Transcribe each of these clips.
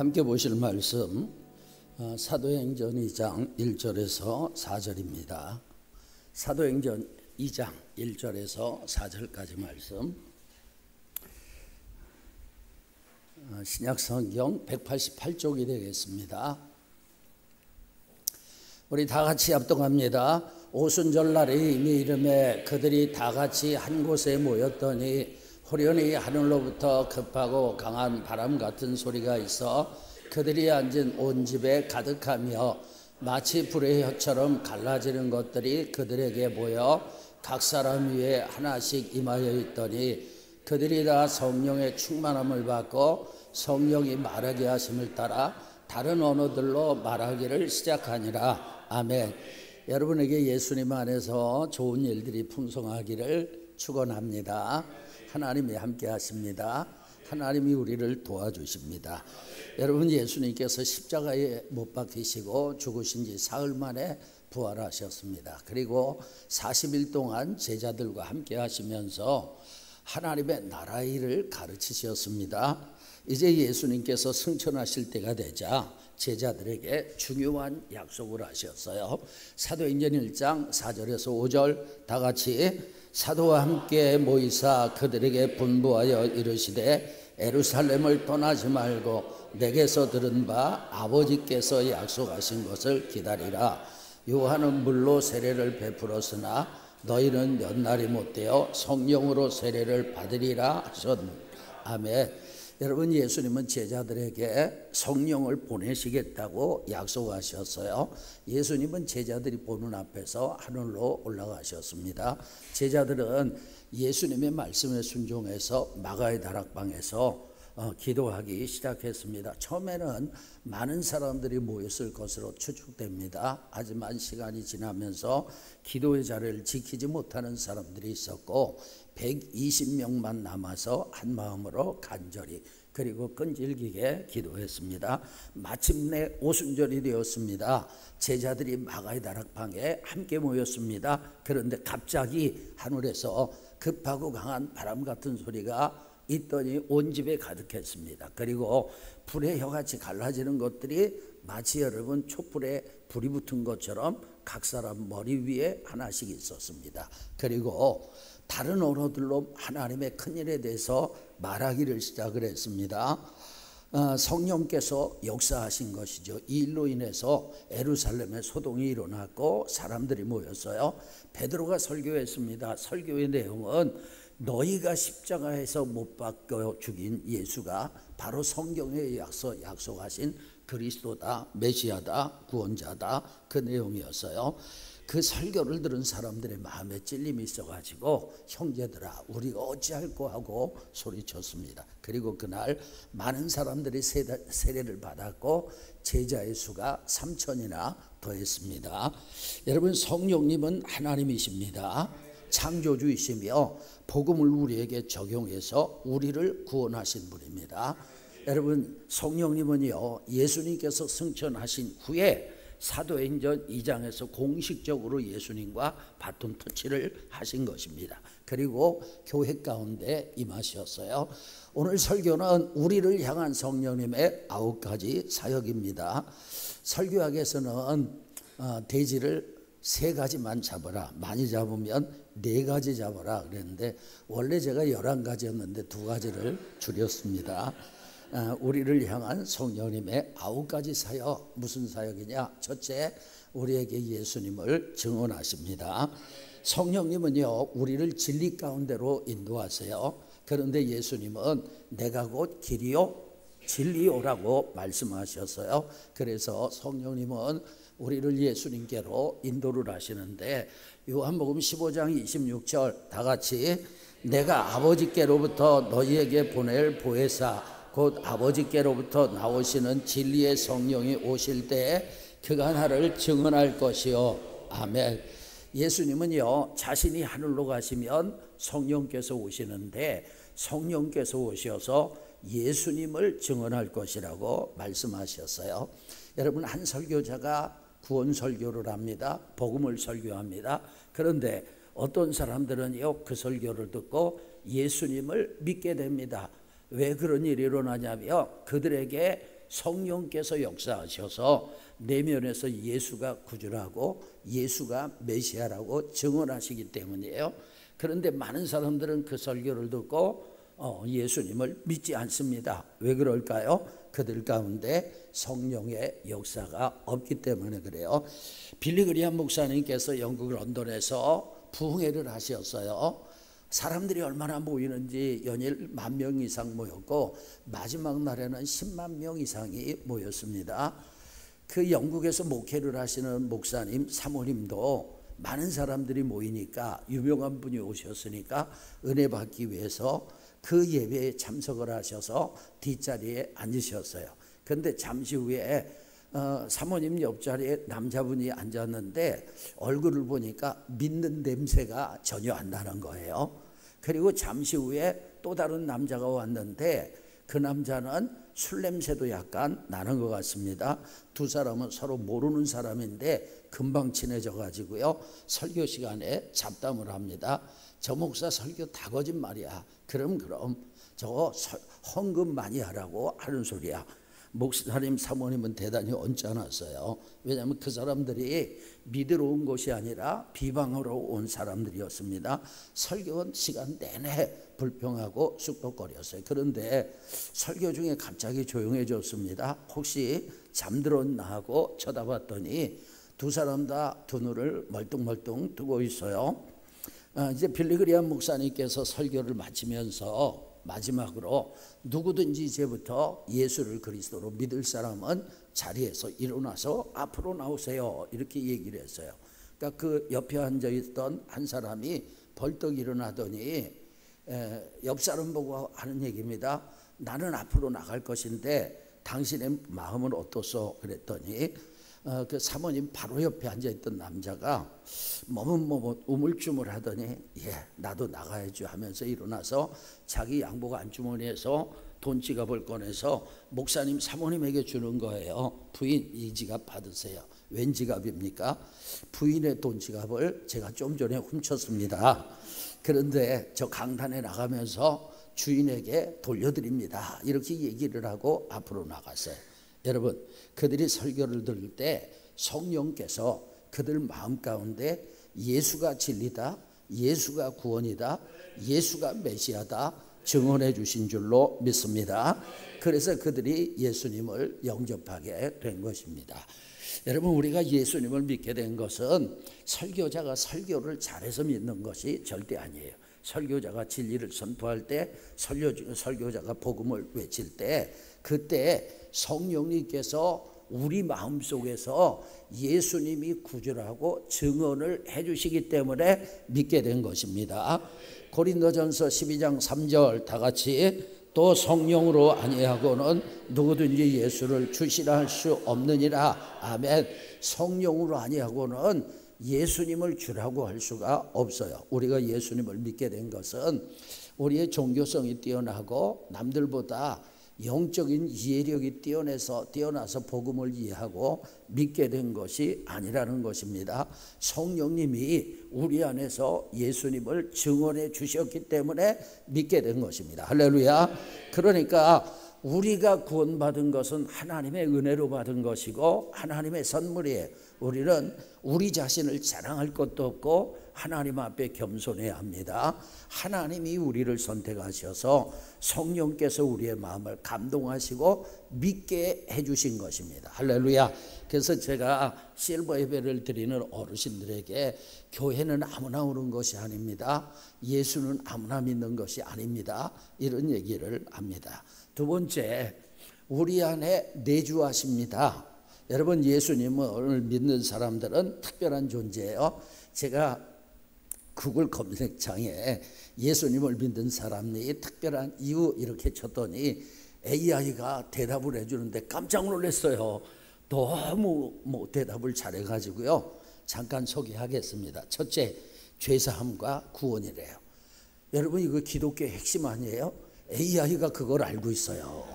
함께 보실 말씀 사도행전 2장 1절에서 4절입니다. 사도행전 2장 1절에서 4절까지 말씀, 신약성경 188쪽이 되겠습니다. 우리 다 같이 합독합니다. 오순절날이 이미 이름에 그들이 다 같이 한 곳에 모였더니 호련히 하늘로부터 급하고 강한 바람 같은 소리가 있어 그들이 앉은 온 집에 가득하며 마치 불의 혀처럼 갈라지는 것들이 그들에게 보여 각 사람 위에 하나씩 임하여 있더니 그들이 다 성령의 충만함을 받고 성령이 말하게 하심을 따라 다른 언어들로 말하기를 시작하니라. 아멘. 여러분에게 예수님 안에서 좋은 일들이 풍성하기를 축원합니다. 하나님이 함께 하십니다. 하나님이 우리를 도와주십니다. 여러분, 예수님께서 십자가에 못 박히시고 죽으신 지 사흘 만에 부활하셨습니다. 그리고 40일 동안 제자들과 함께 하시면서 하나님의 나라 일을 가르치셨습니다. 이제 예수님께서 승천하실 때가 되자 제자들에게 중요한 약속을 하셨어요. 사도행전 1장 4절에서 5절 다 같이 사도와 함께 모이사 그들에게 분부하여 이르시되 예루살렘을 떠나지 말고 내게서 들은 바 아버지께서 약속하신 것을 기다리라. 요한은 물로 세례를 베풀었으나 너희는 몇 날이 못되어 성령으로 세례를 받으리라 하셨느니라. 아멘. 여러분, 예수님은 제자들에게 성령을 보내시겠다고 약속하셨어요. 예수님은 제자들이 보는 앞에서 하늘로 올라가셨습니다. 제자들은 예수님의 말씀에 순종해서 마가의 다락방에서 기도하기 시작했습니다. 처음에는 많은 사람들이 모였을 것으로 추측됩니다. 하지만 시간이 지나면서 기도의 자리를 지키지 못하는 사람들이 있었고 120명만 남아서 한 마음으로 간절히 그리고 끈질기게 기도했습니다. 마침내 오순절이 되었습니다. 제자들이 마가의 다락방에 함께 모였습니다. 그런데 갑자기 하늘에서 급하고 강한 바람 같은 소리가 있더니 온 집에 가득했습니다. 그리고 불의 혀같이 갈라지는 것들이 마치 여러분 촛불에 불이 붙은 것처럼 각 사람 머리 위에 하나씩 있었습니다. 그리고 다른 언어들로 하나님의 큰일에 대해서 말하기를 시작을 했습니다. 성령께서 역사하신 것이죠. 이 일로 인해서 예루살렘에 소동이 일어났고 사람들이 모였어요. 베드로가 설교했습니다. 설교의 내용은 너희가 십자가에서 못 박혀 죽인 예수가 바로 성경에 약속하신 그리스도다, 메시아다, 구원자다, 그 내용이었어요. 그 설교를 들은 사람들의 마음에 찔림이 있어가지고 형제들아 우리가 어찌할꼬 하고 소리쳤습니다. 그리고 그날 많은 사람들이 세례를 받았고 제자의 수가 3,000이나 더했습니다. 여러분, 성령님은 하나님이십니다. 창조주이시며 복음을 우리에게 적용해서 우리를 구원하신 분입니다. 여러분, 성령님은요 예수님께서 승천하신 후에 사도행전 2장에서 공식적으로 예수님과 바톤 터치를 하신 것입니다. 그리고 교회 가운데 임하셨어요. 오늘 설교는 우리를 향한 성령님의 9가지 사역입니다. 설교학에서는 돼지를 3가지만 잡아라, 많이 잡으면 4가지 잡아라 그랬는데 원래 제가 11가지였는데 2가지를 줄였습니다. 우리를 향한 성령님의 9가지 사역, 무슨 사역이냐? 첫째, 우리에게 예수님을 증언하십니다. 성령님은요 우리를 진리 가운데로 인도하세요. 그런데 예수님은 내가 곧 길이요 진리요라고 말씀하셨어요. 그래서 성령님은 우리를 예수님께로 인도를 하시는데 요한복음 15장 26절 다 같이 내가 아버지께로부터 너희에게 보낼 보혜사 곧 아버지께로부터 나오시는 진리의 성령이 오실 때에 그가 나를 증언할 것이요. 아멘. 예수님은요 자신이 하늘로 가시면 성령께서 오시는데 성령께서 오셔서 예수님을 증언할 것이라고 말씀하셨어요. 여러분, 한 설교자가 구원 설교를 합니다. 복음을 설교합니다. 그런데 어떤 사람들은요 그 설교를 듣고 예수님을 믿게 됩니다. 왜 그런 일이 일어나냐면 그들에게 성령께서 역사하셔서 내면에서 예수가 구주라고 예수가 메시아라고 증언하시기 때문이에요. 그런데 많은 사람들은 그 설교를 듣고 예수님을 믿지 않습니다. 왜 그럴까요? 그들 가운데 성령의 역사가 없기 때문에 그래요. 빌리 그리함 목사님께서 영국 런던에서 부흥회를 하셨어요. 사람들이 얼마나 모이는지 연일 10,000명 이상 모였고 마지막 날에는 10만 명 이상이 모였습니다. 그 영국에서 목회를 하시는 목사님 사모님도 많은 사람들이 모이니까 유명한 분이 오셨으니까 은혜 받기 위해서 그 예배에 참석을 하셔서 뒷자리에 앉으셨어요. 그런데 잠시 후에 사모님 옆자리에 남자분이 앉았는데 얼굴을 보니까 믿는 냄새가 전혀 안 나는 거예요. 그리고 잠시 후에 또 다른 남자가 왔는데 그 남자는 술 냄새도 약간 나는 것 같습니다. 두 사람은 서로 모르는 사람인데 금방 친해져 가지고요. 설교 시간에 잡담을 합니다. 저 목사 설교 다 거짓말이야. 그럼 저거 헌금 많이 하라고 하는 소리야. 목사님 사모님은 대단히 언짢았어요. 왜냐하면 그 사람들이 믿으러 온 것이 아니라 비방하러 온 사람들이었습니다. 설교 시간 내내 불평하고 쑥덕거렸어요. 그런데 설교 중에 갑자기 조용해졌습니다. 혹시 잠들었나 하고 쳐다봤더니 두 사람 다 두 눈을 멀뚱멀뚱 뜨고 있어요. 이제 빌리 그리함 목사님께서 설교를 마치면서 마지막으로 누구든지 이제부터 예수를 그리스도로 믿을 사람은 자리에서 일어나서 앞으로 나오세요. 이렇게 얘기를 했어요. 그러니까 그 옆에 앉아있던 한 사람이 벌떡 일어나더니 옆 사람 보고 하는 얘기입니다. 나는 앞으로 나갈 것인데 당신의 마음은 어떻소? 그랬더니 그 사모님 바로 옆에 앉아있던 남자가 머뭇머뭇 우물쭈물하더니 예 나도 나가야죠 하면서 일어나서 자기 양복 안주머니에서 돈 지갑을 꺼내서 목사님 사모님에게 주는 거예요. 부인 이 지갑 받으세요. 웬 지갑입니까? 부인의 돈 지갑을 제가 좀 전에 훔쳤습니다. 그런데 저 강단에 나가면서 주인에게 돌려드립니다. 이렇게 얘기를 하고 앞으로 나갔어요. 여러분 그들이 설교를 들을 때 성령께서 그들 마음 가운데 예수가 진리다, 예수가 구원이다, 예수가 메시아다 증언해 주신 줄로 믿습니다. 그래서 그들이 예수님을 영접하게 된 것입니다. 여러분 우리가 예수님을 믿게 된 것은 설교자가 설교를 잘해서 믿는 것이 절대 아니에요. 설교자가 진리를 선포할 때 설교자가 복음을 외칠 때 그때 성령님께서 우리 마음속에서 예수님이 구주라고 증언을 해주시기 때문에 믿게 된 것입니다. 고린도전서 12장 3절 다 같이 또 성령으로 아니하고는 누구든지 예수를 주시라 할 수 없느니라. 아멘. 성령으로 아니하고는 예수님을 주라고 할 수가 없어요. 우리가 예수님을 믿게 된 것은 우리의 종교성이 뛰어나고 남들보다 영적인 이해력이 뛰어나서 복음을 이해하고 믿게 된 것이 아니라는 것입니다. 성령님이 우리 안에서 예수님을 증언해 주셨기 때문에 믿게 된 것입니다. 할렐루야. 그러니까 우리가 구원받은 것은 하나님의 은혜로 받은 것이고 하나님의 선물이에요. 우리는 우리 자신을 자랑할 것도 없고 하나님 앞에 겸손해야 합니다. 하나님이 우리를 선택하셔서 성령께서 우리의 마음을 감동하시고 믿게 해주신 것입니다. 할렐루야. 그래서 제가 실버 예배를 드리는 어르신들에게 교회는 아무나 오는 것이 아닙니다. 예수는 아무나 믿는 것이 아닙니다. 이런 얘기를 합니다. 두 번째, 우리 안에 내주하십니다. 여러분 예수님을 믿는 사람들은 특별한 존재예요. 제가 구글 검색창에 예수님을 믿는 사람이 특별한 이유 이렇게 쳤더니 AI가 대답을 해주는데 깜짝 놀랐어요. 너무 대답을 잘해가지고요. 잠깐 소개하겠습니다. 첫째, 죄사함과 구원이래요. 여러분 이거 기독교의 핵심 아니에요? AI가 그걸 알고 있어요.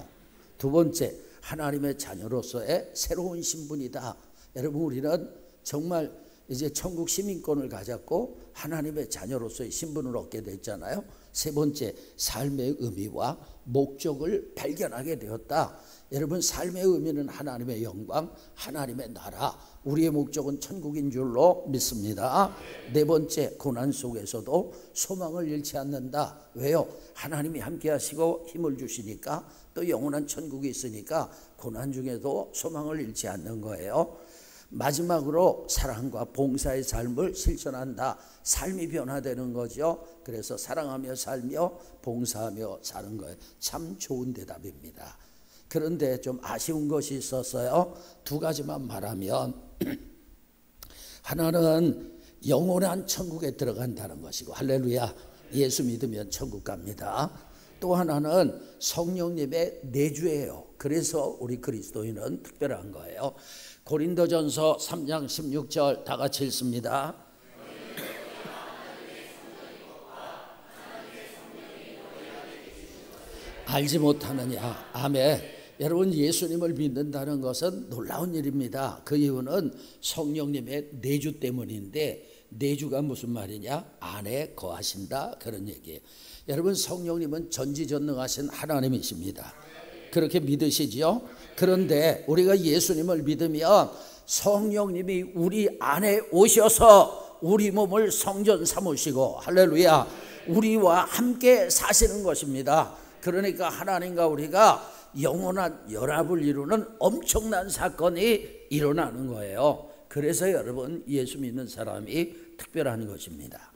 두 번째, 하나님의 자녀로서의 새로운 신분이다. 여러분 우리는 정말 이제 천국 시민권을 가졌고 하나님의 자녀로서의 신분을 얻게 됐잖아요. 세 번째, 삶의 의미와 목적을 발견하게 되었다. 여러분, 삶의 의미는 하나님의 영광, 하나님의 나라, 우리의 목적은 천국인 줄로 믿습니다. 네 번째, 고난 속에서도 소망을 잃지 않는다. 왜요? 하나님이 함께 하시고 힘을 주시니까, 또 영원한 천국이 있으니까 고난 중에도 소망을 잃지 않는 거예요. 마지막으로 사랑과 봉사의 삶을 실천한다. 삶이 변화되는 거죠. 그래서 사랑하며 살며 봉사하며 사는 거예요. 참 좋은 대답입니다. 그런데 좀 아쉬운 것이 있었어요. 두 가지만 말하면 하나는 영원한 천국에 들어간다는 것이고, 할렐루야, 예수 믿으면 천국 갑니다. 또 하나는 성령님의 내주예요. 그래서 우리 그리스도인은 특별한 거예요. 고린도전서 3장 16절 다 같이 읽습니다. 알지 못하느냐. 아멘. 여러분, 예수님을 믿는다는 것은 놀라운 일입니다. 그 이유는 성령님의 내주 때문인데, 내주가 무슨 말이냐? 안에 거하신다, 그런 얘기예요. 여러분, 성령님은 전지전능하신 하나님이십니다. 그렇게 믿으시지요? 그런데 우리가 예수님을 믿으면 성령님이 우리 안에 오셔서 우리 몸을 성전 삼으시고, 할렐루야, 우리와 함께 사시는 것입니다. 그러니까 하나님과 우리가 영원한 연합을 이루는 엄청난 사건이 일어나는 거예요. 그래서 여러분, 예수 믿는 사람이 특별한 것입니다.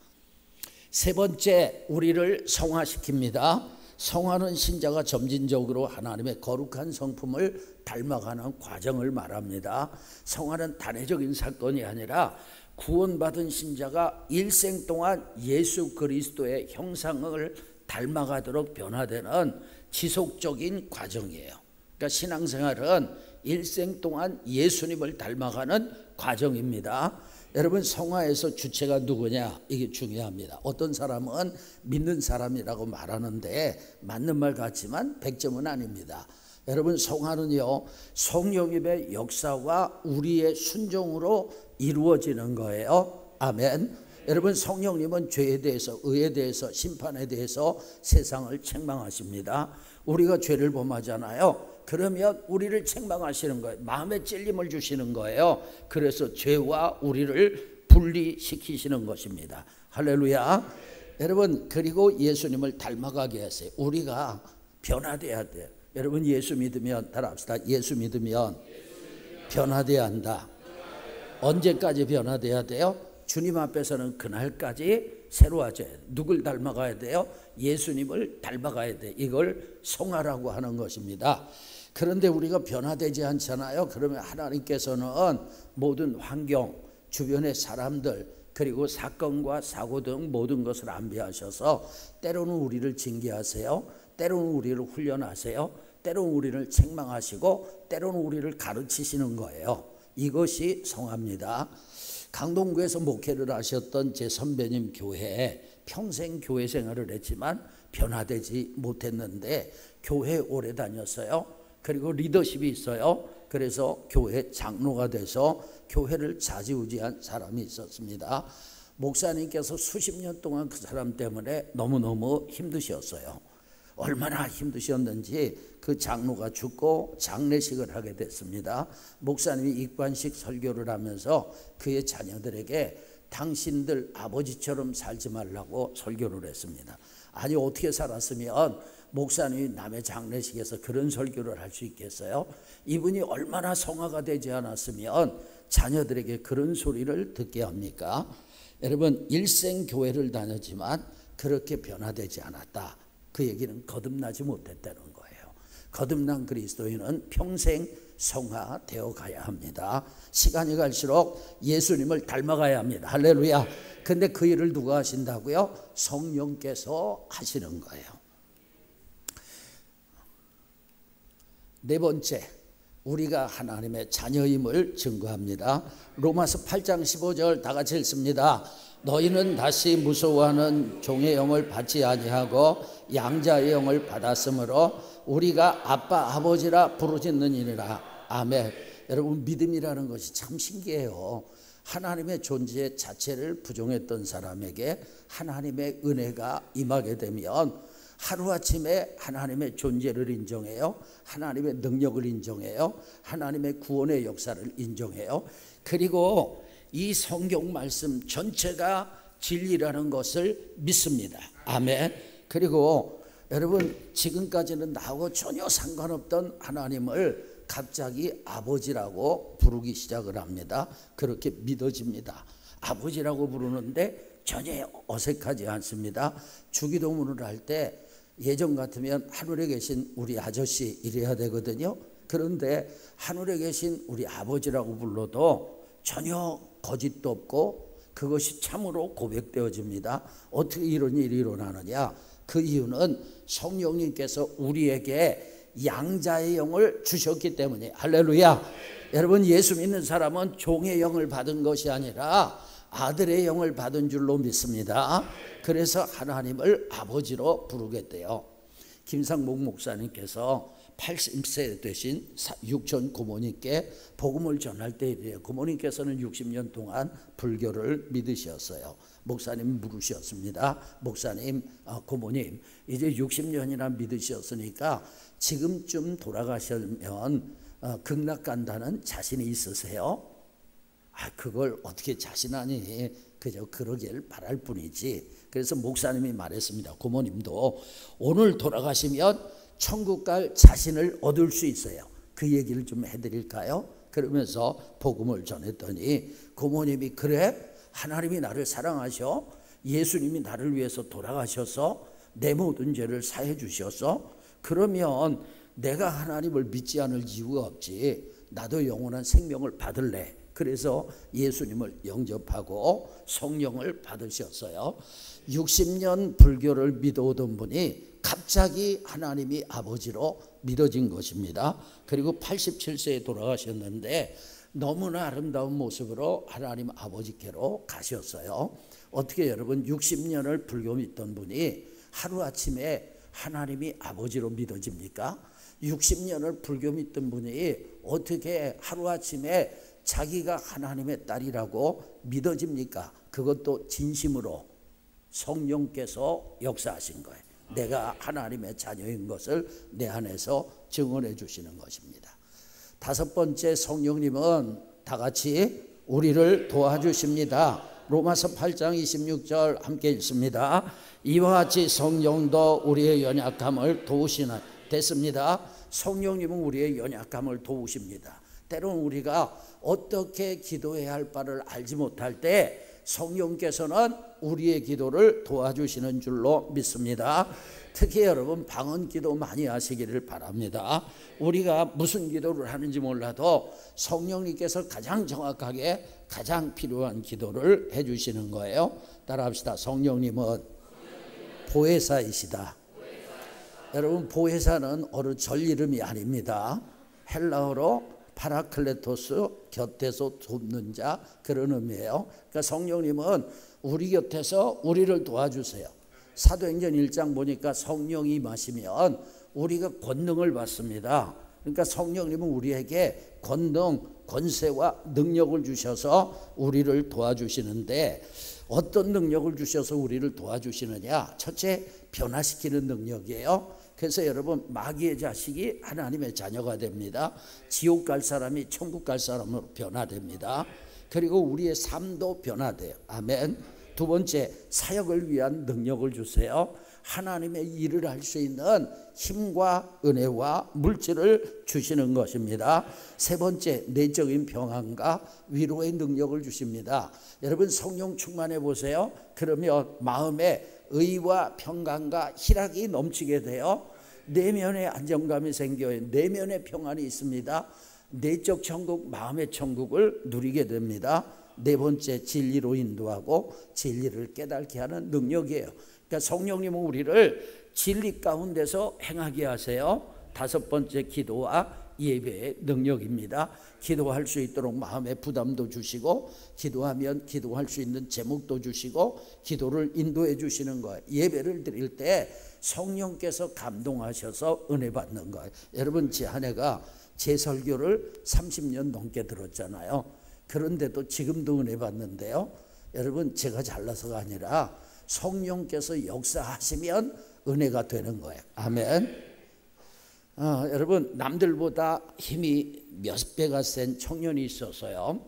세 번째, 우리를 성화시킵니다. 성화는 신자가 점진적으로 하나님의 거룩한 성품을 닮아가는 과정을 말합니다. 성화는 단회적인 사건이 아니라 구원받은 신자가 일생 동안 예수 그리스도의 형상을 닮아가도록 변화되는 지속적인 과정이에요. 그러니까 신앙생활은 일생 동안 예수님을 닮아가는 과정입니다. 여러분, 성화에서 주체가 누구냐? 이게 중요합니다. 어떤 사람은 믿는 사람이라고 말하는데 맞는 말 같지만 100점은 아닙니다. 여러분, 성화는요, 성령님의 역사와 우리의 순종으로 이루어지는 거예요. 아멘. 여러분, 성령님은 죄에 대해서, 의에 대해서, 심판에 대해서 세상을 책망하십니다. 우리가 죄를 범하잖아요. 그러면 우리를 책망하시는 거예요. 마음에 찔림을 주시는 거예요. 그래서 죄와 우리를 분리시키시는 것입니다. 할렐루야. 여러분, 그리고 예수님을 닮아가게 하세요. 우리가 변화돼야 돼요. 여러분, 예수 믿으면, 따라합시다. 예수 믿으면 변화돼야 한다. 언제까지 변화돼야 돼요? 주님 앞에서는 그날까지 새로워져야 돼요. 누굴 닮아가야 돼요? 예수님을 닮아가야 돼요. 이걸 성화라고 하는 것입니다. 그런데 우리가 변화되지 않잖아요. 그러면 하나님께서는 모든 환경, 주변의 사람들, 그리고 사건과 사고 등 모든 것을 안배하셔서 때로는 우리를 징계하세요. 때로는 우리를 훈련하세요. 때로는 우리를 책망하시고 때로는 우리를 가르치시는 거예요. 이것이 성화입니다. 강동구에서 목회를 하셨던 제 선배님 교회에 평생 교회 생활을 했지만 변화되지 못했는데 교회 오래 다녔어요. 그리고 리더십이 있어요. 그래서 교회 장로가 돼서 교회를 좌지우지한 사람이 있었습니다. 목사님께서 수십 년 동안 그 사람 때문에 너무너무 힘드셨어요. 얼마나 힘드셨는지 그 장로가 죽고 장례식을 하게 됐습니다. 목사님이 입관식 설교를 하면서 그의 자녀들에게 당신들 아버지처럼 살지 말라고 설교를 했습니다. 아니, 어떻게 살았으면 목사님이 남의 장례식에서 그런 설교를 할 수 있겠어요? 이분이 얼마나 성화가 되지 않았으면 자녀들에게 그런 소리를 듣게 합니까? 여러분, 일생 교회를 다녔지만 그렇게 변화되지 않았다. 그 얘기는 거듭나지 못했다는 거예요. 거듭난 그리스도인은 평생 성화되어 가야 합니다. 시간이 갈수록 예수님을 닮아가야 합니다. 할렐루야. 근데 그 일을 누가 하신다고요? 성령께서 하시는 거예요. 네 번째, 우리가 하나님의 자녀임을 증거합니다. 로마서 8장 15절 다 같이 읽습니다. 너희는 다시 무서워하는 종의 영을 받지 아니하고 양자의 영을 받았으므로 우리가 아빠 아버지라 부르짖느니라. 아멘. 여러분, 믿음이라는 것이 참 신기해요. 하나님의 존재 자체를 부정했던 사람에게 하나님의 은혜가 임하게 되면 하루아침에 하나님의 존재를 인정해요. 하나님의 능력을 인정해요. 하나님의 구원의 역사를 인정해요. 그리고 이 성경 말씀 전체가 진리라는 것을 믿습니다. 아멘. 그리고 여러분, 지금까지는 나하고 전혀 상관없던 하나님을 갑자기 아버지라고 부르기 시작을 합니다. 그렇게 믿어집니다. 아버지라고 부르는데 전혀 어색하지 않습니다. 주기도문을 할 때 예전 같으면 하늘에 계신 우리 아저씨 이래야 되거든요. 그런데 하늘에 계신 우리 아버지라고 불러도 전혀 거짓도 없고 그것이 참으로 고백되어집니다. 어떻게 이런 일이 일어나느냐? 그 이유는 성령님께서 우리에게 양자의 영을 주셨기 때문에. 할렐루야. 여러분, 예수 믿는 사람은 종의 영을 받은 것이 아니라 아들의 영을 받은 줄로 믿습니다. 그래서 하나님을 아버지로 부르겠대요. 김상목 목사님께서 80세 되신 육천 고모님께 복음을 전할 때 이래요. 고모님께서는 60년 동안 불교를 믿으셨어요. 목사님 물으셨습니다. 목사님, 고모님, 이제 60년이나 믿으셨으니까 지금쯤 돌아가시면 극락 간다는 자신이 있으세요? 그걸 어떻게 자신하니? 그저 그러길 바랄 뿐이지. 그래서 목사님이 말했습니다. 고모님도 오늘 돌아가시면 천국 갈 자신을 얻을 수 있어요. 그 얘기를 좀 해드릴까요? 그러면서 복음을 전했더니 고모님이, 그래? 하나님이 나를 사랑하셔? 예수님이 나를 위해서 돌아가셔서 내 모든 죄를 사해 주셔서 그러면 내가 하나님을 믿지 않을 이유가 없지. 나도 영원한 생명을 받을래. 그래서 예수님을 영접하고 성령을 받으셨어요. 60년 불교를 믿어오던 분이 갑자기 하나님이 아버지로 믿어진 것입니다. 그리고 87세에 돌아가셨는데 너무나 아름다운 모습으로 하나님 아버지께로 가셨어요. 어떻게 여러분, 60년을 불교 믿던 분이 하루아침에 하나님이 아버지로 믿어집니까? 60년을 불교 믿던 분이 어떻게 하루아침에 자기가 하나님의 딸이라고 믿어집니까? 그것도 진심으로 성령께서 역사하신 거예요. 내가 하나님의 자녀인 것을 내 안에서 증언해 주시는 것입니다. 다섯 번째, 성령님은 다 같이 우리를 도와주십니다. 로마서 8장 26절 함께 읽습니다. 이와 같이 성령도 우리의 연약함을 도우시는. 됐습니다. 성령님은 우리의 연약함을 도우십니다. 때로는 우리가 어떻게 기도해야 할 바를 알지 못할 때 성령께서는 우리의 기도를 도와주시는 줄로 믿습니다. 특히 여러분, 방언 기도 많이 하시기를 바랍니다. 우리가 무슨 기도를 하는지 몰라도 성령님께서 가장 정확하게 가장 필요한 기도를 해주시는 거예요. 따라합시다. 성령님은 보혜사이시다. 여러분, 보혜사는 어느 절 이름이 아닙니다. 헬라어로 파라클레토스, 곁에서 돕는 자, 그런 의미예요. 그러니까 성령님은 우리 곁에서 우리를 도와주세요. 사도행전 1장 보니까 성령이 임하시면 우리가 권능을 받습니다. 그러니까 성령님은 우리에게 권능, 권세와 능력을 주셔서 우리를 도와주시는데, 어떤 능력을 주셔서 우리를 도와주시느냐? 첫째, 변화시키는 능력이에요. 그래서 여러분, 마귀의 자식이 하나님의 자녀가 됩니다. 지옥 갈 사람이 천국 갈 사람으로 변화됩니다. 그리고 우리의 삶도 변화돼요. 아멘. 두 번째, 사역을 위한 능력을 주세요. 하나님의 일을 할 수 있는 힘과 은혜와 물질을 주시는 것입니다. 세 번째, 내적인 평안과 위로의 능력을 주십니다. 여러분, 성령 충만해 보세요. 그러면 마음에 의와 평강과 희락이 넘치게 돼요. 내면의 안정감이 생겨요. 내면의 평안이 있습니다. 내적 천국, 마음의 천국을 누리게 됩니다. 네 번째, 진리로 인도하고 진리를 깨닫게 하는 능력이에요. 그러니까 성령님은 우리를 진리 가운데서 행하게 하세요. 다섯 번째, 기도와 예배의 능력입니다. 기도할 수 있도록 마음의 부담도 주시고, 기도하면 기도할 수 있는 제목도 주시고, 기도를 인도해 주시는 거예요. 예배를 드릴 때 성령께서 감동하셔서 은혜 받는 거예요. 여러분, 제 아내가 제 설교를 30년 넘게 들었잖아요. 그런데도 지금도 은혜 받는데요. 여러분, 제가 잘나서가 아니라 성령께서 역사하시면 은혜가 되는 거예요. 아멘. 여러분, 남들보다 힘이 몇 배가 센 청년이 있었어요.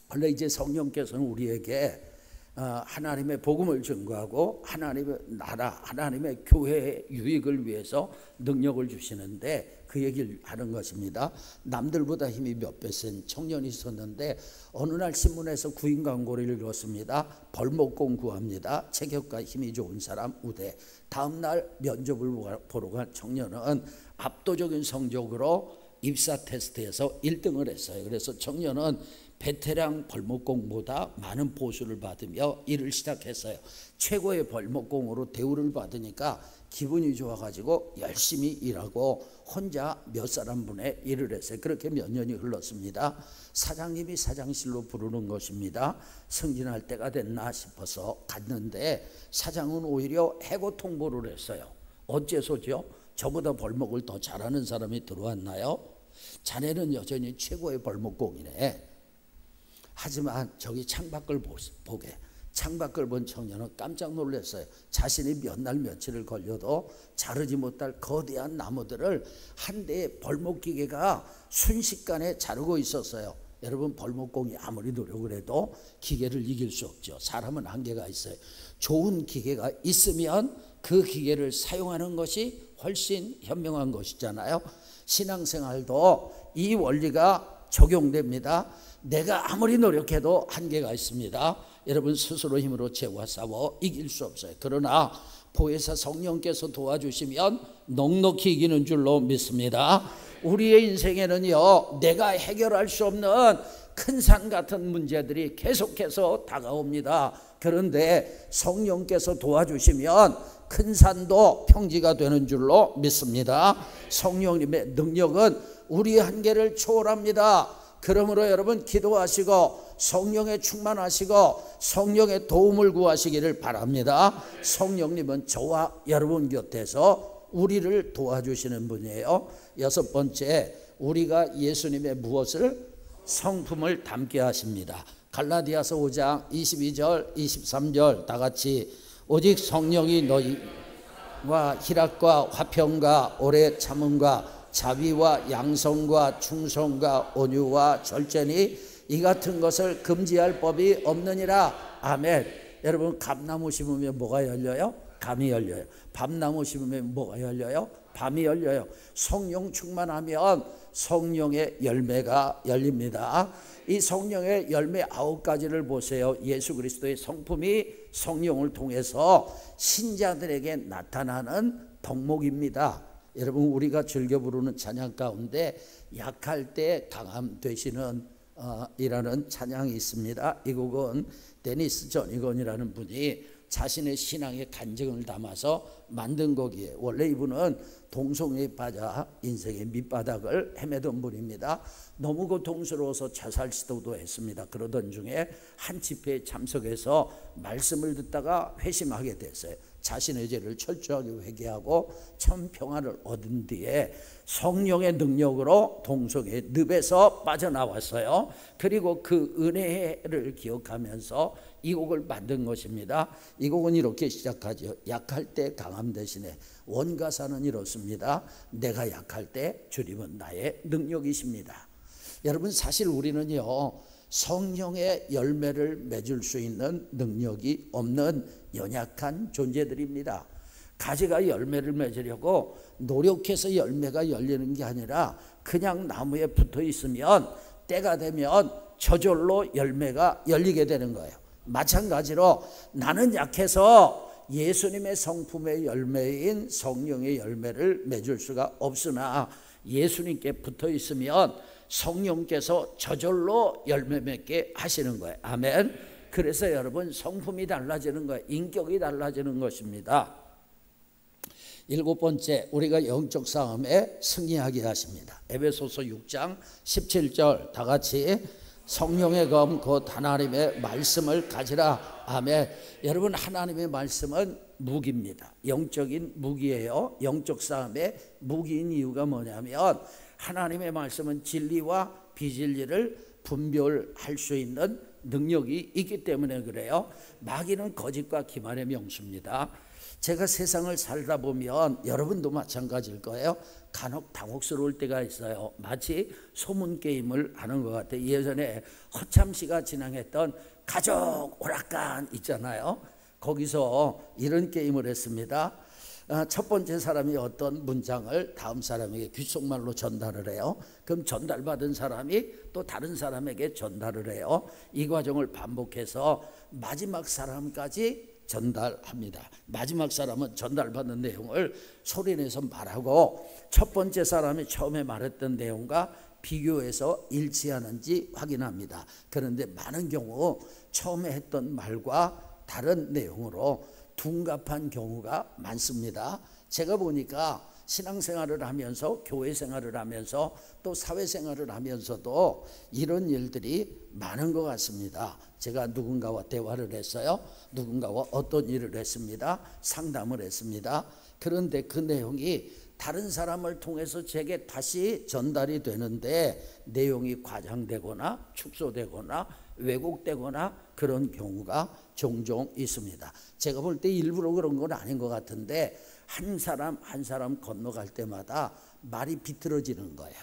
그런데 이제 성령께서는 우리에게 하나님의 복음을 증거하고 하나님의 나라, 하나님의 교회의 유익을 위해서 능력을 주시는데 그 얘기를 하는 것입니다. 남들보다 힘이 몇 배 센 청년이 있었는데 어느 날 신문에서 구인 광고를 읽었습니다. 벌목공 구합니다. 체격과 힘이 좋은 사람 우대. 다음 날 면접을 보러 간 청년은 압도적인 성적으로 입사 테스트에서 1등을 했어요. 그래서 청년은 베테랑 벌목공보다 많은 보수를 받으며 일을 시작했어요. 최고의 벌목공으로 대우를 받으니까 기분이 좋아가지고 열심히 일하고 혼자 몇 사람분의 일을 했어요. 그렇게 몇 년이 흘렀습니다. 사장님이 사장실로 부르는 것입니다. 승진할 때가 됐나 싶어서 갔는데 사장은 오히려 해고 통보를 했어요. 어째서죠? 저보다 벌목을 더 잘하는 사람이 들어왔나요? 자네는 여전히 최고의 벌목공이네. 하지만 저기 창밖을 보게. 창밖을 본 청년은 깜짝 놀랐어요. 자신이 몇 날 며칠을 걸려도 자르지 못할 거대한 나무들을 한 대의 벌목기계가 순식간에 자르고 있었어요. 여러분, 벌목공이 아무리 노력을 해도 기계를 이길 수 없죠. 사람은 한계가 있어요. 좋은 기계가 있으면 그 기계를 사용하는 것이 훨씬 현명한 것이잖아요. 신앙생활도 이 원리가 적용됩니다. 내가 아무리 노력해도 한계가 있습니다. 여러분, 스스로 힘으로 죄와 싸워 이길 수 없어요. 그러나 보혜사 성령께서 도와주시면 넉넉히 이기는 줄로 믿습니다. 우리의 인생에는요, 내가 해결할 수 없는 큰 산 같은 문제들이 계속해서 다가옵니다. 그런데 성령께서 도와주시면 큰 산도 평지가 되는 줄로 믿습니다. 성령님의 능력은 우리의 한계를 초월합니다. 그러므로 여러분, 기도하시고 성령에 충만하시고 성령의 도움을 구하시기를 바랍니다. 성령님은 저와 여러분 곁에서 우리를 도와주시는 분이에요. 여섯 번째, 우리가 예수님의 무엇을? 성품을 담게 하십니다. 갈라디아서 5장 22절 23절 다 같이, 오직 성령이 너희와 희락과 화평과 오래 참음과 자비와 양성과 충성과 온유와 절제니 이 같은 것을 금지할 법이 없느니라. 아멘. 여러분, 감나무 심으면 뭐가 열려요? 감이 열려요. 밤나무 심으면 뭐가 열려요? 밤이 열려요. 성령 충만하면 성령의 열매가 열립니다. 이 성령의 열매 9가지를 보세요. 예수 그리스도의 성품이 성령을 통해서 신자들에게 나타나는 덕목입니다. 여러분, 우리가 즐겨 부르는 찬양 가운데 약할 때 강함 되시는 이라는 찬양이 있습니다. 이 곡은 데니스 저니건이라는 분이 자신의 신앙의 간증을 담아서 만든 곡이에요. 원래 이분은 동성애에 빠져 인생의 밑바닥을 헤매던 분입니다. 너무 고통스러워서 자살 시도도 했습니다. 그러던 중에 한 집회에 참석해서 말씀을 듣다가 회심하게 됐어요. 자신의 죄를 철저하게 회개하고 참 평안을 얻은 뒤에 성령의 능력으로 동성애 늪에서 빠져나왔어요. 그리고 그 은혜를 기억하면서 이 곡을 만든 것입니다. 이 곡은 이렇게 시작하죠. 약할 때 강함 대신에 원가사는 이렇습니다. 내가 약할 때 주님은 나의 능력이십니다. 여러분, 사실 우리는요, 성령의 열매를 맺을 수 있는 능력이 없는 연약한 존재들입니다. 가지가 열매를 맺으려고 노력해서 열매가 열리는 게 아니라 그냥 나무에 붙어 있으면 때가 되면 저절로 열매가 열리게 되는 거예요. 마찬가지로 나는 약해서 예수님의 성품의 열매인 성령의 열매를 맺을 수가 없으나 예수님께 붙어 있으면 성령께서 저절로 열매 맺게 하시는 거예요. 아멘. 그래서 여러분, 성품이 달라지는 거예요. 인격이 달라지는 것입니다. 일곱 번째, 우리가 영적 싸움에 승리하게 하십니다. 에베소서 6장 17절 다 같이, 성령의 검 곧 하나님의 말씀을 가지라. 아멘. 여러분, 하나님의 말씀은 무기입니다. 영적인 무기예요. 영적 싸움의 무기인 이유가 뭐냐면 하나님의 말씀은 진리와 비진리를 분별할 수 있는 능력이 있기 때문에 그래요. 마귀는 거짓과 기만의 명수입니다. 제가 세상을 살다 보면 여러분도 마찬가지일 거예요. 간혹 당혹스러울 때가 있어요. 마치 소문 게임을 하는 것 같아요. 예전에 허참 씨가 진행했던 가족 오락관 있잖아요. 거기서 이런 게임을 했습니다. 첫 번째 사람이 어떤 문장을 다음 사람에게 귓속말로 전달을 해요. 그럼 전달받은 사람이 또 다른 사람에게 전달을 해요. 이 과정을 반복해서 마지막 사람까지 전달합니다. 마지막 사람은 전달받은 내용을 소리내서 말하고 첫 번째 사람이 처음에 말했던 내용과 비교해서 일치하는지 확인합니다. 그런데 많은 경우 처음에 했던 말과 다른 내용으로 둔갑한 경우가 많습니다. 제가 보니까 신앙생활을 하면서 교회 생활을 하면서 또 사회생활을 하면서도 이런 일들이 많은 것 같습니다. 제가 누군가와 대화를 했어요. 누군가와 어떤 일을 했습니다. 상담을 했습니다. 그런데 그 내용이 다른 사람을 통해서 제게 다시 전달이 되는데 내용이 과장되거나 축소되거나 왜곡되거나 그런 경우가 종종 있습니다. 제가 볼 때 일부러 그런 건 아닌 것 같은데 한 사람 한 사람 건너갈 때마다 말이 비틀어지는 거예요.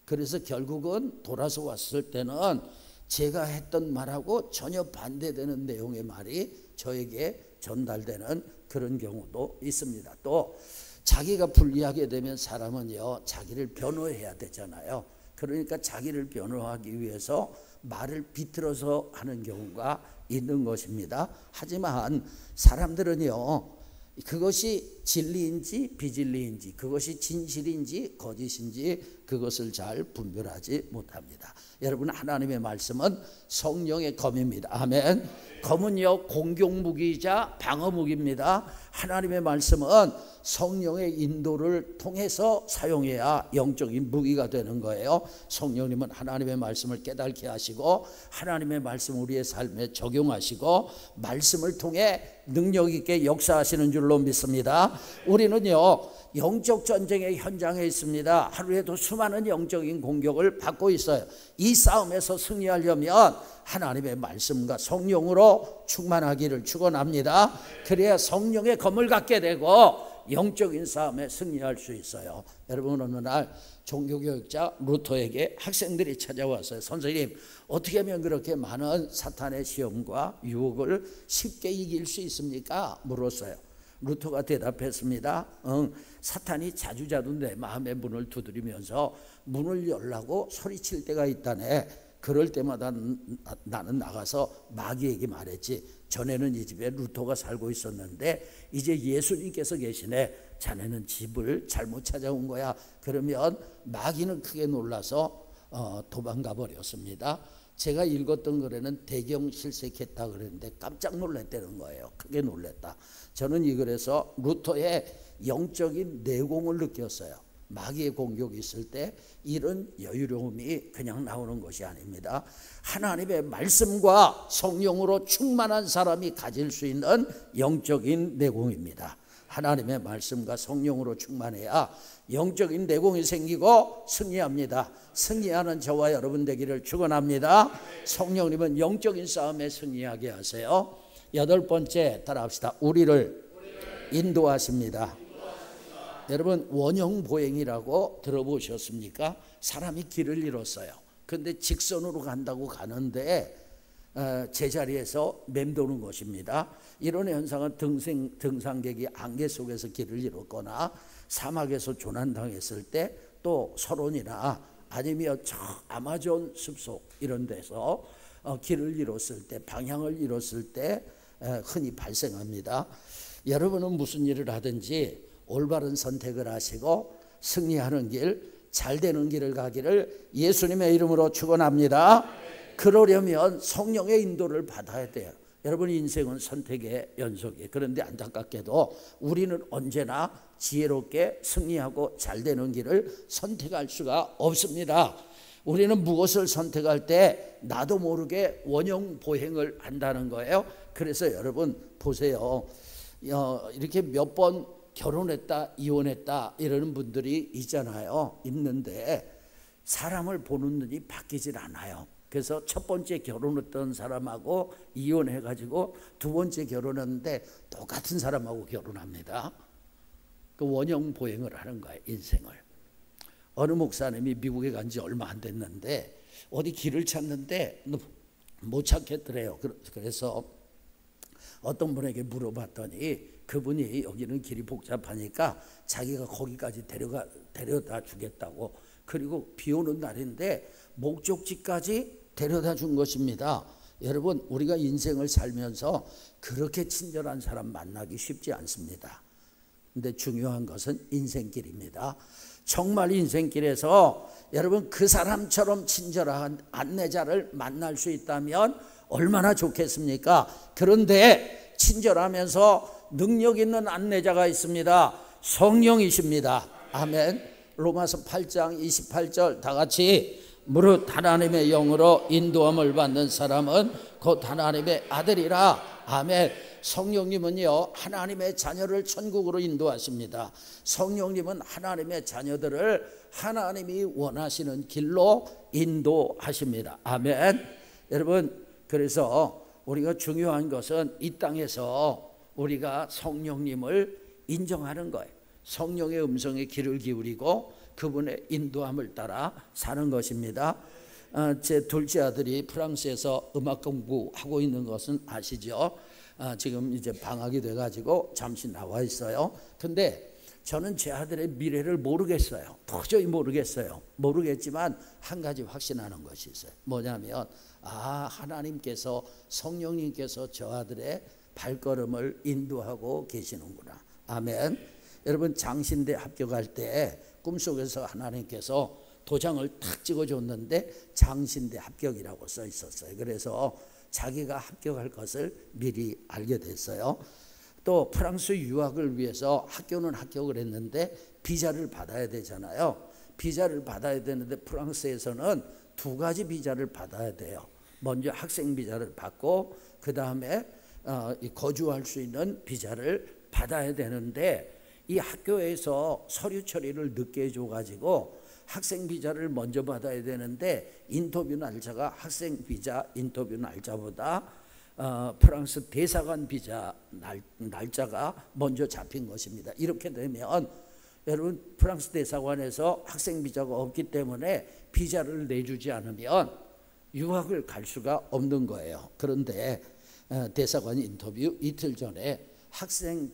그래서 결국은 돌아서 왔을 때는 제가 했던 말하고 전혀 반대되는 내용의 말이 저에게 전달되는 그런 경우도 있습니다. 또 자기가 불리하게 되면 사람은요 자기를 변호해야 되잖아요. 그러니까 자기를 변호하기 위해서 말을 비틀어서 하는 경우가 있는 것입니다. 하지만 사람들은요 그것이 진리인지 비진리인지 그것이 진실인지 거짓인지 그것을 잘 분별하지 못합니다. 여러분 하나님의 말씀은 성령의 검입니다. 아멘. 검은요 공격무기이자 방어무기입니다. 하나님의 말씀은 성령의 인도를 통해서 사용해야 영적인 무기가 되는 거예요. 성령님은 하나님의 말씀을 깨닫게 하시고 하나님의 말씀 우리의 삶에 적용하시고 말씀을 통해 능력 있게 역사하시는 줄로 믿습니다. 우리는요 영적 전쟁의 현장에 있습니다. 하루에도 수많은 영적인 공격을 받고 있어요. 이 싸움에서 승리하려면 하나님의 말씀과 성령으로 충만하기를 축원합니다. 그래야 성령의 검을 갖게 되고 영적인 싸움에 승리할 수 있어요. 여러분 어느 날 종교교육자 루터에게 학생들이 찾아왔어요. 선생님 어떻게 하면 그렇게 많은 사탄의 시험과 유혹을 쉽게 이길 수 있습니까? 물었어요. 루터가 대답했습니다. 사탄이 자주자주 내 마음의 문을 두드리면서 문을 열라고 소리칠 때가 있다네. 그럴 때마다 나는 나가서 마귀에게 말했지. 전에는 이 집에 루터가 살고 있었는데 이제 예수님께서 계시네. 자네는 집을 잘못 찾아온 거야. 그러면 마귀는 크게 놀라서 도망가 버렸습니다. 제가 읽었던 글에는 대경실색했다 그랬는데 깜짝 놀랐다는 거예요. 크게 놀랐다. 저는 이 글에서 루터의 영적인 내공을 느꼈어요. 마귀의 공격이 있을 때 이런 여유로움이 그냥 나오는 것이 아닙니다. 하나님의 말씀과 성령으로 충만한 사람이 가질 수 있는 영적인 내공입니다. 하나님의 말씀과 성령으로 충만해야 영적인 내공이 생기고 승리합니다. 승리하는 저와 여러분 되기를 축원합니다. 성령님은 영적인 싸움에 승리하게 하세요. 여덟 번째 따라합시다. 우리를 인도하십니다. 여러분 원형보행이라고 들어보셨습니까? 사람이 길을 잃었어요. 그런데 직선으로 간다고 가는데 제자리에서 맴도는 것입니다. 이런 현상은 등산객이 안개 속에서 길을 잃었거나 사막에서 조난당했을 때 또 서론이나 아니면 저 아마존 숲속 이런 데서 길을 잃었을 때 방향을 잃었을 때 흔히 발생합니다. 여러분은 무슨 일을 하든지 올바른 선택을 하시고 승리하는 길, 잘 되는 길을 가기를 예수님의 이름으로 축원합니다. 그러려면 성령의 인도를 받아야 돼요. 여러분 인생은 선택의 연속이에요. 그런데 안타깝게도 우리는 언제나 지혜롭게 승리하고 잘 되는 길을 선택할 수가 없습니다. 우리는 무엇을 선택할 때 나도 모르게 원형 보행을 한다는 거예요. 그래서 여러분 보세요. 이렇게 몇 번 결혼했다 이혼했다 이러는 분들이 있잖아요. 있는데 사람을 보는 눈이 바뀌질 않아요. 그래서 첫 번째 결혼했던 사람하고 이혼해가지고 두 번째 결혼했는데 똑같은 사람하고 결혼합니다. 그 원형 보행을 하는 거예요, 인생을. 어느 목사님이 미국에 간 지 얼마 안 됐는데 어디 길을 찾는데 못 찾겠더래요. 그래서 어떤 분에게 물어봤더니 그분이 여기는 길이 복잡하니까 자기가 거기까지 데려다 주겠다고, 그리고 비 오는 날인데 목적지까지 데려다 준 것입니다. 여러분, 우리가 인생을 살면서 그렇게 친절한 사람 만나기 쉽지 않습니다. 근데 중요한 것은 인생길입니다. 정말 인생길에서 여러분 그 사람처럼 친절한 안내자를 만날 수 있다면 얼마나 좋겠습니까? 그런데 친절하면서 능력 있는 안내자가 있습니다. 성령이십니다. 아멘. 로마서 8장 28절 다 같이, 무릇 하나님의 영으로 인도함을 받는 사람은 곧 하나님의 아들이라. 아멘. 성령님은요, 하나님의 자녀를 천국으로 인도하십니다. 성령님은 하나님의 자녀들을 하나님이 원하시는 길로 인도하십니다. 아멘. 여러분, 그래서 우리가 중요한 것은 이 땅에서 우리가 성령님을 인정하는 거예요. 성령의 음성에 귀를 기울이고 그분의 인도함을 따라 사는 것입니다. 제 둘째 아들이 프랑스에서 음악 공부하고 있는 것은 아시죠? 지금 이제 방학이 돼가지고 잠시 나와 있어요. 근데 저는 제 아들의 미래를 모르겠어요. 도저히 모르겠어요. 모르겠지만 한 가지 확신하는 것이 있어요. 뭐냐면 하나님께서, 성령님께서 저 아들의 발걸음을 인도하고 계시는구나. 아멘. 여러분, 장신대 합격할 때 꿈속에서 하나님께서 도장을 탁 찍어줬는데 장신대 합격이라고 써 있었어요. 그래서 자기가 합격할 것을 미리 알게 됐어요. 또 프랑스 유학을 위해서 학교는 합격을 했는데 비자를 받아야 되잖아요. 비자를 받아야 되는데 프랑스에서는 두 가지 비자를 받아야 돼요. 먼저 학생 비자를 받고 그 다음에 거주할 수 있는 비자를 받아야 되는데, 이 학교에서 서류 처리를 늦게 해줘가지고 학생 비자를 먼저 받아야 되는데 인터뷰 날짜가 학생 비자 인터뷰 날짜보다 프랑스 대사관 비자 날짜가 먼저 잡힌 것입니다. 이렇게 되면 여러분, 프랑스 대사관에서 학생 비자가 없기 때문에 비자를 내주지 않으면 유학을 갈 수가 없는 거예요. 그런데 대사관 인터뷰 이틀 전에 학생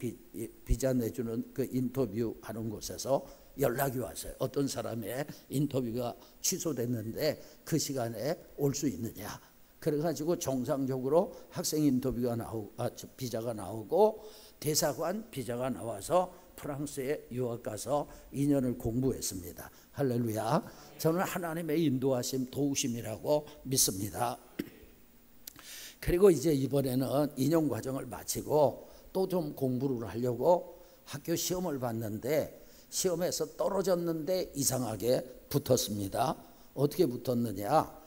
비자 내주는 그 인터뷰하는 곳에서 연락이 왔어요. 어떤 사람의 인터뷰가 취소됐는데 그 시간에 올 수 있느냐. 그래가지고 정상적으로 학생 인터뷰가 비자가 나오고 대사관 비자가 나와서 프랑스에 유학 가서 2년을 공부했습니다. 할렐루야. 저는 하나님의 인도하심, 도우심이라고 믿습니다. 그리고 이제 이번에는 2년 과정을 마치고 또 좀 공부를 하려고 학교 시험을 봤는데 시험에서 떨어졌는데 이상하게 붙었습니다. 어떻게 붙었느냐?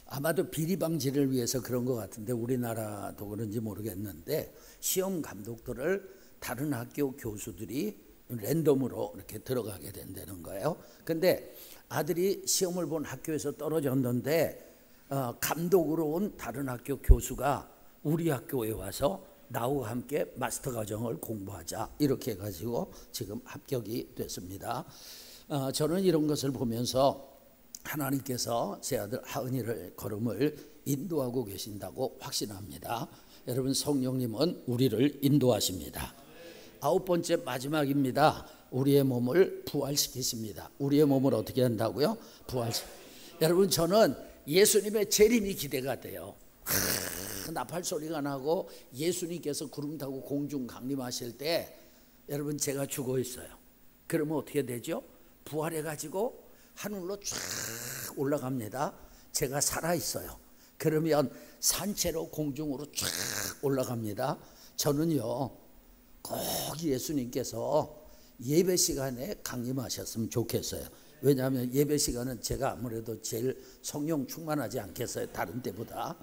아마도 비리 방지를 위해서 그런 것 같은데 우리나라도 그런지 모르겠는데 시험 감독들을 다른 학교 교수들이 랜덤으로 이렇게 들어가게 된다는 거예요. 근데 아들이 시험을 본 학교에서 떨어졌는데 감독으로 온 다른 학교 교수가 우리 학교에 와서 나와 함께 마스터 과정을 공부하자 이렇게 해가지고 지금 합격이 됐습니다. 저는 이런 것을 보면서 하나님께서 제 아들 하은이를 걸음을 인도하고 계신다고 확신합니다. 여러분, 성령님은 우리를 인도하십니다. 9번째 마지막입니다. 우리의 몸을 부활시키십니다. 우리의 몸을 어떻게 한다고요? 여러분, 저는 예수님의 재림이 기대가 돼요. 나팔 소리가 나고 예수님께서 구름 타고 공중 강림하실 때 여러분, 제가 죽어 있어요. 그러면 어떻게 되죠? 부활해가지고 하늘로 쫙 올라갑니다. 제가 살아 있어요. 그러면 산채로 공중으로 쫙 올라갑니다. 저는요, 꼭 예수님께서 예배 시간에 강림하셨으면 좋겠어요. 왜냐하면 예배 시간은 제가 아무래도 제일 성령 충만하지 않겠어요, 다른 때보다.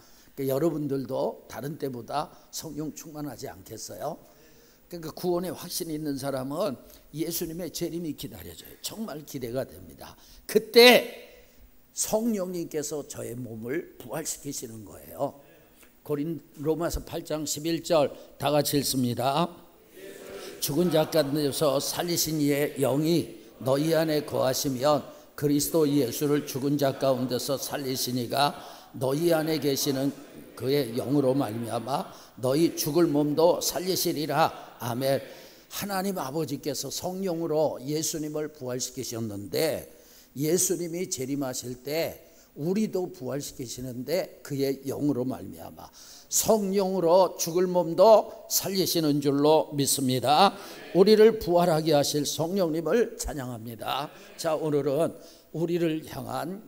여러분들도 다른 때보다 성령 충만하지 않겠어요? 그러니까 구원의 확신이 있는 사람은 예수님의 재림이 기다려져요. 정말 기대가 됩니다. 그때 성령님께서 저의 몸을 부활시키시는 거예요. 로마서 8장 11절 다 같이 읽습니다. 죽은 자 가운데서 살리신 이의 영이 너희 안에 거하시면 그리스도 예수를 죽은 자 가운데서 살리신 이가 너희 안에 계시는 그의 영으로 말미암아 너희 죽을 몸도 살리시리라. 아멘. 하나님 아버지께서 성령으로 예수님을 부활시키셨는데 예수님이 재림하실 때 우리도 부활시키시는데 그의 영으로 말미암아 성령으로 죽을 몸도 살리시는 줄로 믿습니다. 우리를 부활하게 하실 성령님을 찬양합니다. 자, 오늘은 우리를 향한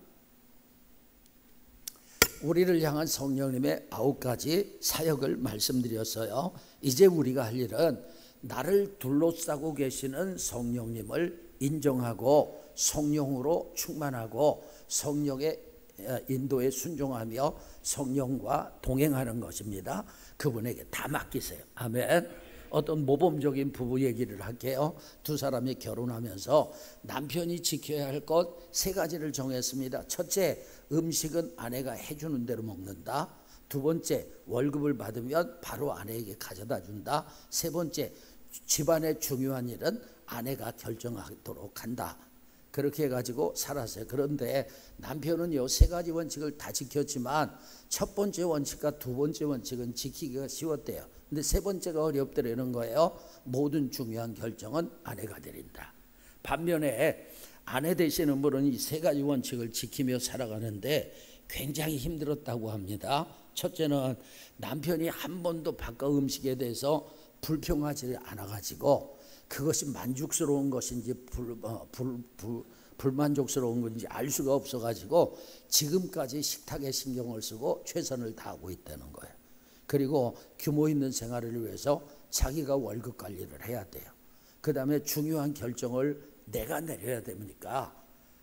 성령님의 9가지 사역을 말씀드렸어요. 이제 우리가 할 일은 나를 둘러싸고 계시는 성령님을 인정하고 성령으로 충만하고 성령의 인도에 순종하며 성령과 동행하는 것입니다. 그분에게 다 맡기세요. 아멘. 어떤 모범적인 부부 얘기를 할게요. 두 사람이 결혼하면서 남편이 지켜야 할 것 3가지를 정했습니다. 첫째, 음식은 아내가 해주는 대로 먹는다. 두 번째, 월급을 받으면 바로 아내에게 가져다 준다. 세 번째, 집안의 중요한 일은 아내가 결정하도록 한다. 그렇게 해가지고 살았어요. 그런데 남편은 이 3가지 원칙을 다 지켰지만 첫 번째 원칙과 두 번째 원칙은 지키기가 쉬웠대요. 근데 세 번째가 어렵더라는 거예요. 모든 중요한 결정은 아내가 내린다. 반면에 아내 되시는 분은 이 3가지 원칙을 지키며 살아가는데 굉장히 힘들었다고 합니다. 첫째는 남편이 한 번도 바깥 음식에 대해서 불평하지 않아가지고 그것이 만족스러운 것인지 불만족스러운 건지 알 수가 없어가지고 지금까지 식탁에 신경을 쓰고 최선을 다하고 있다는 거예요. 그리고 규모 있는 생활을 위해서 자기가 월급 관리를 해야 돼요. 그 다음에 중요한 결정을 내가 내려야 되니까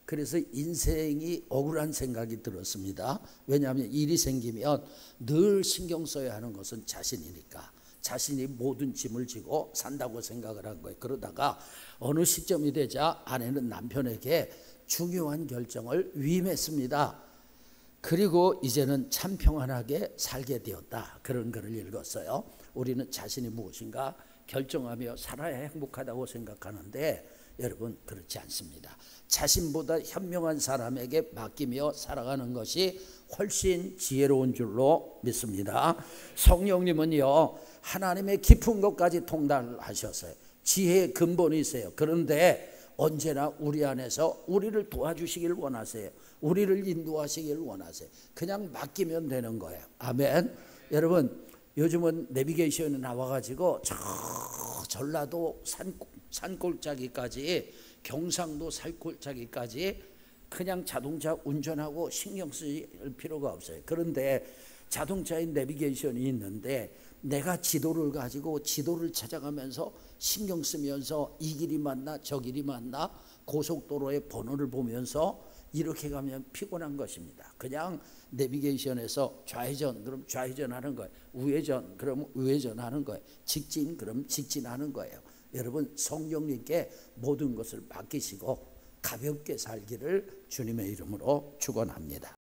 그래서 인생이 억울한 생각이 들었습니다. 왜냐하면 일이 생기면 늘 신경 써야 하는 것은 자신이니까. 자신이 모든 짐을 지고 산다고 생각을 한 거예요. 그러다가 어느 시점이 되자 아내는 남편에게 중요한 결정을 위임했습니다. 그리고 이제는 참 평안하게 살게 되었다. 그런 글을 읽었어요. 우리는 자신이 무엇인가 결정하며 살아야 행복하다고 생각하는데 여러분 그렇지 않습니다. 자신보다 현명한 사람에게 맡기며 살아가는 것이 훨씬 지혜로운 줄로 믿습니다. 성령님은요 하나님의 깊은 것까지 통달하셨어요. 지혜의 근본이세요. 그런데 언제나 우리 안에서 우리를 도와주시길 원하세요. 우리를 인도하시길 원하세요. 그냥 맡기면 되는 거예요. 아멘. 여러분 요즘은 내비게이션이 나와가지고 저 전라도 산골짜기까지 경상도 산골짜기까지 그냥 자동차 운전하고 신경 쓸 필요가 없어요. 그런데 자동차에 내비게이션이 있는데 내가 지도를 가지고 지도를 찾아가면서 신경 쓰면서 이 길이 맞나 저 길이 맞나 고속도로의 번호를 보면서 이렇게 가면 피곤한 것입니다. 그냥 내비게이션에서 좌회전 그럼 좌회전하는 거예요. 우회전 그럼 우회전하는 거예요. 직진 그럼 직진하는 거예요. 여러분 성령님께 모든 것을 맡기시고 가볍게 살기를 주님의 이름으로 축원합니다.